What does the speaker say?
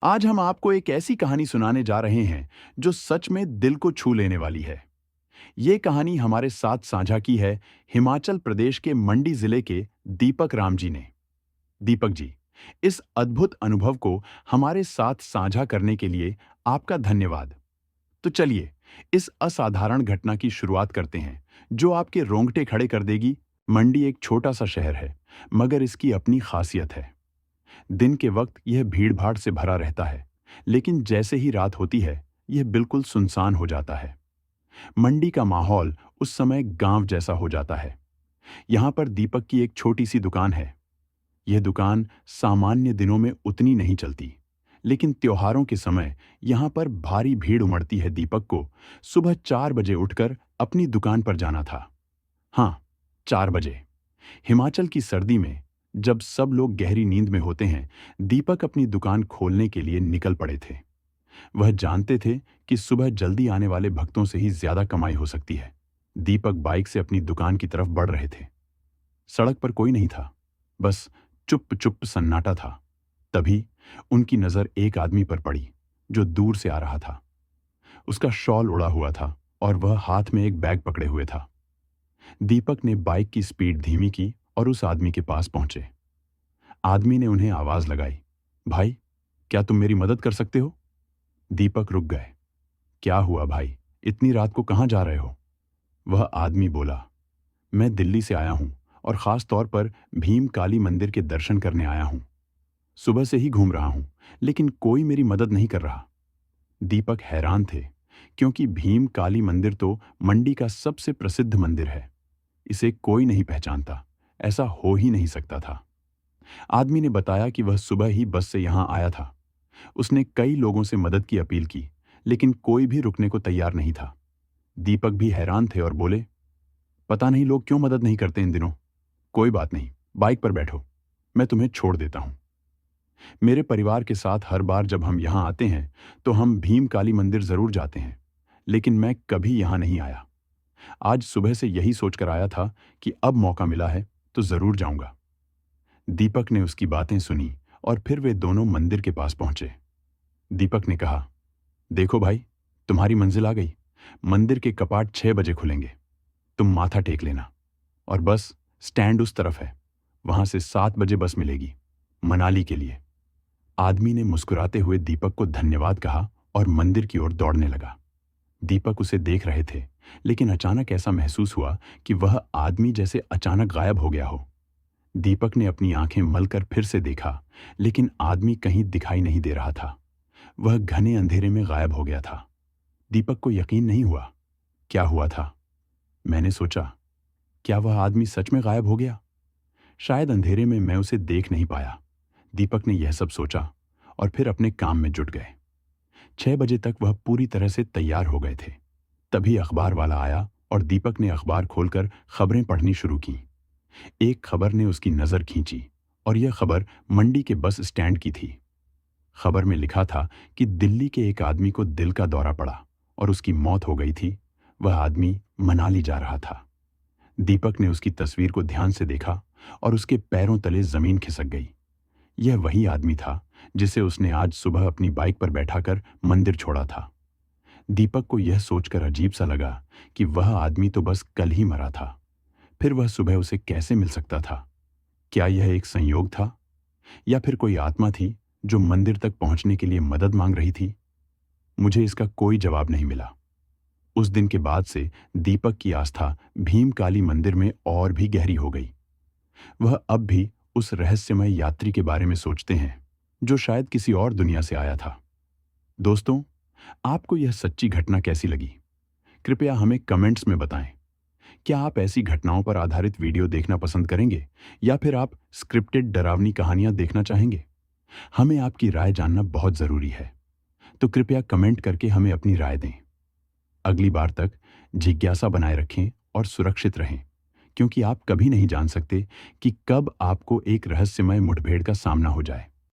आज हम आपको एक ऐसी कहानी सुनाने जा रहे हैं जो सच में दिल को छू लेने वाली है। ये कहानी हमारे साथ साझा की है हिमाचल प्रदेश के मंडी जिले के दीपक राम जी ने। दीपक जी, इस अद्भुत अनुभव को हमारे साथ साझा करने के लिए आपका धन्यवाद। तो चलिए, इस असाधारण घटना की शुरुआत करते हैं जो आपके रोंगटे खड़े कर देगी। मंडी एक छोटा सा शहर है, मगर इसकी अपनी खासियत है। दिन के वक्त यह भीड़-भाड़ से भरा रहता है, लेकिन जैसे ही रात होती है, यह बिल्कुल सुनसान हो जाता है। मंडी का माहौल उस समय गांव जैसा हो जाता है। यहाँ पर दीपक की एक छोटी सी दुकान है। यह दुकान सामान्य दिनों में उतनी नहीं चलती, लेकिन त्योहारों के समय यहाँ पर भारी भीड़ उमड़ती है। दीपक को सुबह 4 बजे उठकर अपनी दुकान पर जाना था। हाँ, 4 बजे। हिमाचल की सर्दी में जब सब लोग गहरी नींद में होते हैं, दीपक अपनी दुकान खोलने के लिए निकल पड़े थे। वह जानते थे कि सुबह जल्दी आने वाले भक्तों से ही ज्यादा कमाई हो सकती है। दीपक बाइक से अपनी दुकान की तरफ बढ़ रहे थे। सड़क पर कोई नहीं था, बस चुप चुप सन्नाटा था। तभी उनकी नजर एक आदमी पर पड़ी जो दूर से आ रहा था। उसका शॉल उड़ा हुआ था और वह हाथ में एक बैग पकड़े हुए था। दीपक ने बाइक की स्पीड धीमी की और उस आदमी के पास पहुंचे। आदमी ने उन्हें आवाज लगाई, भाई, क्या तुम मेरी मदद कर सकते हो? दीपक रुक गए। क्या हुआ भाई, इतनी रात को कहाँ जा रहे हो? वह आदमी बोला, मैं दिल्ली से आया हूं और खास तौर पर भीम काली मंदिर के दर्शन करने आया हूं। सुबह से ही घूम रहा हूं, लेकिन कोई मेरी मदद नहीं कर रहा। दीपक हैरान थे, क्योंकि भीम काली मंदिर तो मंडी का सबसे प्रसिद्ध मंदिर है। इसे कोई नहीं पहचानता, ऐसा हो ही नहीं सकता था। आदमी ने बताया कि वह सुबह ही बस से यहां आया था। उसने कई लोगों से मदद की अपील की, लेकिन कोई भी रुकने को तैयार नहीं था। दीपक भी हैरान थे और बोले, पता नहीं लोग क्यों मदद नहीं करते इन दिनों। कोई बात नहीं, बाइक पर बैठो, मैं तुम्हें छोड़ देता हूं। मेरे परिवार के साथ हर बार जब हम यहां आते हैं तो हम भीम काली मंदिर जरूर जाते हैं, लेकिन मैं कभी यहां नहीं आया। आज सुबह से यही सोचकर आया था कि अब मौका मिला है तो जरूर जाऊंगा। दीपक ने उसकी बातें सुनी और फिर वे दोनों मंदिर के पास पहुंचे। दीपक ने कहा, देखो भाई, तुम्हारी मंजिल आ गई। मंदिर के कपाट 6 बजे खुलेंगे। तुम माथा टेक लेना और बस स्टैंड उस तरफ है। वहां से 7 बजे बस मिलेगी, मनाली के लिए। आदमी ने मुस्कुराते हुए दीपक को धन्यवाद कहा और मंदिर की ओर दौड़ने लगा। दीपक उसे देख रहे थे, लेकिन अचानक ऐसा महसूस हुआ कि वह आदमी जैसे अचानक गायब हो गया हो। दीपक ने अपनी आंखें मलकर फिर से देखा, लेकिन आदमी कहीं दिखाई नहीं दे रहा था। वह घने अंधेरे में गायब हो गया था। दीपक को यकीन नहीं हुआ। क्या हुआ था? मैंने सोचा, क्या वह आदमी सच में गायब हो गया? शायद अंधेरे में मैं उसे देख नहीं पाया। दीपक ने यह सब सोचा और फिर अपने काम में जुट गए। 6 बजे तक वह पूरी तरह से तैयार हो गए थे। तभी अखबार वाला आया और दीपक ने अखबार खोलकर खबरें पढ़नी शुरू की। एक खबर ने उसकी नजर खींची और यह खबर मंडी के बस स्टैंड की थी। खबर में लिखा था कि दिल्ली के एक आदमी को दिल का दौरा पड़ा और उसकी मौत हो गई थी। वह आदमी मनाली जा रहा था। दीपक ने उसकी तस्वीर को ध्यान से देखा और उसके पैरों तले जमीन खिसक गई। यह वही आदमी था जिसे उसने आज सुबह अपनी बाइक पर बैठाकर मंदिर छोड़ा था। दीपक को यह सोचकर अजीब सा लगा कि वह आदमी तो बस कल ही मरा था। फिर वह सुबह उसे कैसे मिल सकता था? क्या यह एक संयोग था, या फिर कोई आत्मा थी जो मंदिर तक पहुंचने के लिए मदद मांग रही थी? मुझे इसका कोई जवाब नहीं मिला। उस दिन के बाद से दीपक की आस्था भीम काली मंदिर में और भी गहरी हो गई। वह अब भी उस रहस्यमय यात्री के बारे में सोचते हैं जो शायद किसी और दुनिया से आया था। दोस्तों, आपको यह सच्ची घटना कैसी लगी? कृपया हमें कमेंट्स में बताएं। क्या आप ऐसी घटनाओं पर आधारित वीडियो देखना पसंद करेंगे, या फिर आप स्क्रिप्टेड डरावनी कहानियां देखना चाहेंगे? हमें आपकी राय जानना बहुत जरूरी है, तो कृपया कमेंट करके हमें अपनी राय दें। अगली बार तक जिज्ञासा बनाए रखें और सुरक्षित रहें, क्योंकि आप कभी नहीं जान सकते कि कब आपको एक रहस्यमय मुठभेड़ का सामना हो जाए।